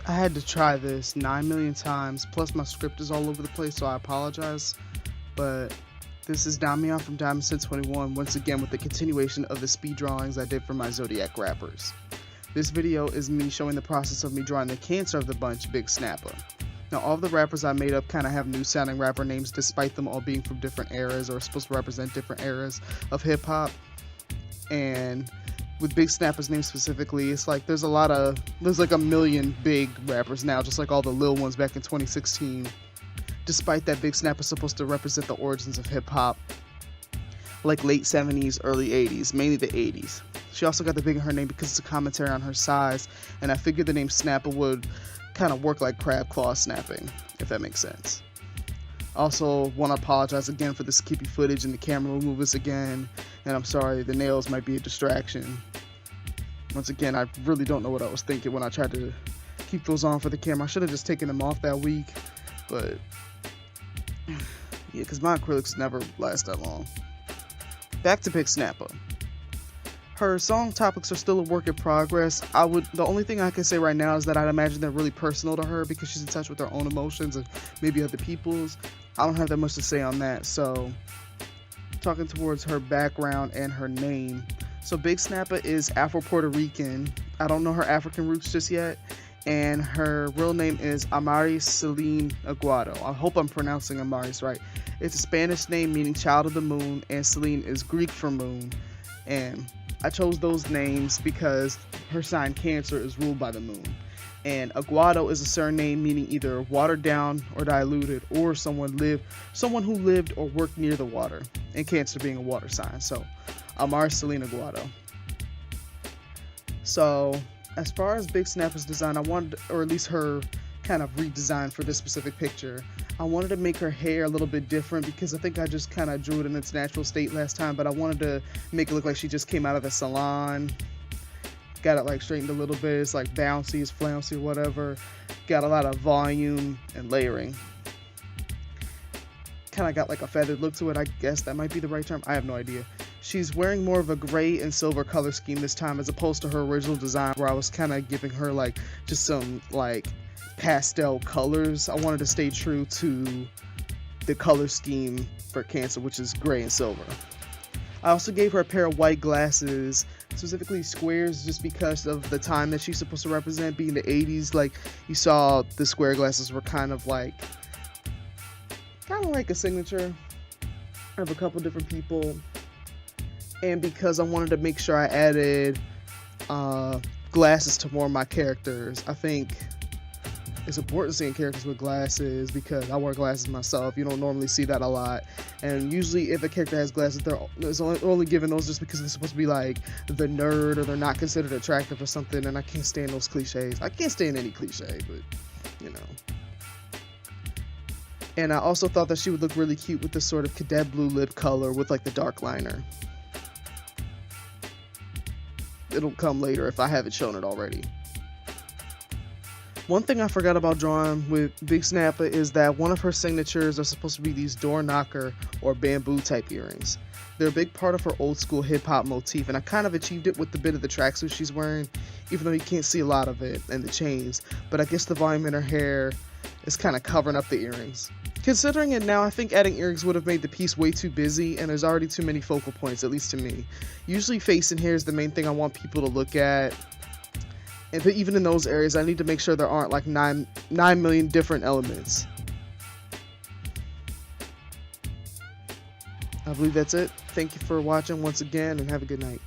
I had to try this 9 million times, plus my script is all over the place, so I apologize. But this is Damian from Diamond21, once again with the continuation of the speed drawings I did for my Zodiac rappers. This video is me showing the process of me drawing the cancer of the bunch, Big Snappa. Now, all of the rappers I made up kind of have new sounding rapper names, despite them all being from different eras or supposed to represent different eras of hip hop. And with Big Snappa's name specifically, it's like there's like a million big rappers now, just like all the lil ones back in 2016. Despite that, Big Snappa's supposed to represent the origins of hip hop, like late 70s, early 80s, mainly the 80s. She also got the big in her name because it's a commentary on her size, and I figured the name Snappa would kind of work like crab claw snapping, if that makes sense. Also, want to apologize again for the skippy footage and the camera will move us again, and I'm sorry, the nails might be a distraction. Once again, I really don't know what I was thinking when I tried to keep those on for the camera. I should have just taken them off that week, but yeah, because my acrylics never last that long. Back to Big Snappa. Her song topics are still a work in progress. The only thing I can say right now is that I'd imagine they're really personal to her because she's in touch with her own emotions and maybe other people's. I don't have that much to say on that, so talking towards her background and her name. So Big Snappa is Afro-Puerto Rican. I don't know her African roots just yet, and her real name is Amaris Selene Aguado. I hope I'm pronouncing Amaris right. It's a Spanish name meaning child of the moon, and Selene is Greek for moon. And I chose those names because her sign Cancer is ruled by the moon. And Aguado is a surname meaning either watered down or diluted, or someone who lived or worked near the water, and Cancer being a water sign. So Amaris Selene Aguado. So as far as Big Snappa's design, I wanted, or at least her kind of redesign for this specific picture, I wanted to make her hair a little bit different because I think I just kind of drew it in its natural state last time, but I wanted to make it look like she just came out of the salon. Got it like straightened a little bit. It's like bouncy, it's flouncy, whatever. Got a lot of volume and layering. Kind of got like a feathered look to it. I guess that might be the right term. I have no idea. She's wearing more of a gray and silver color scheme this time as opposed to her original design where I was kind of giving her like just some like pastel colors. I wanted to stay true to the color scheme for Cancer, which is gray and silver. I also gave her a pair of white glasses, specifically squares, just because of the time that she's supposed to represent, being the 80s. Like, you saw the square glasses were kind of like a signature of a couple different people. And because I wanted to make sure I added glasses to more of my characters, I think it's important seeing characters with glasses because I wear glasses myself. You don't normally see that a lot, and usually if a character has glasses, they're only given those just because they're supposed to be like the nerd or they're not considered attractive or something, and I can't stand those cliches. I can't stand any cliche, but you know. And I also thought that she would look really cute with this sort of cadet blue lip color with like the dark liner. It'll come later if I haven't shown it already. One thing I forgot about drawing with Big Snappa is that one of her signatures are supposed to be these door knocker or bamboo type earrings. They're a big part of her old school hip hop motif, and I kind of achieved it with the bit of the tracksuit she's wearing, even though you can't see a lot of it and the chains, but I guess the volume in her hair is kind of covering up the earrings. Considering it now, I think adding earrings would have made the piece way too busy, and there's already too many focal points, at least to me. Usually face and hair is the main thing I want people to look at. But even in those areas, I need to make sure there aren't like 9 million different elements. I believe that's it. Thank you for watching once again, and have a good night.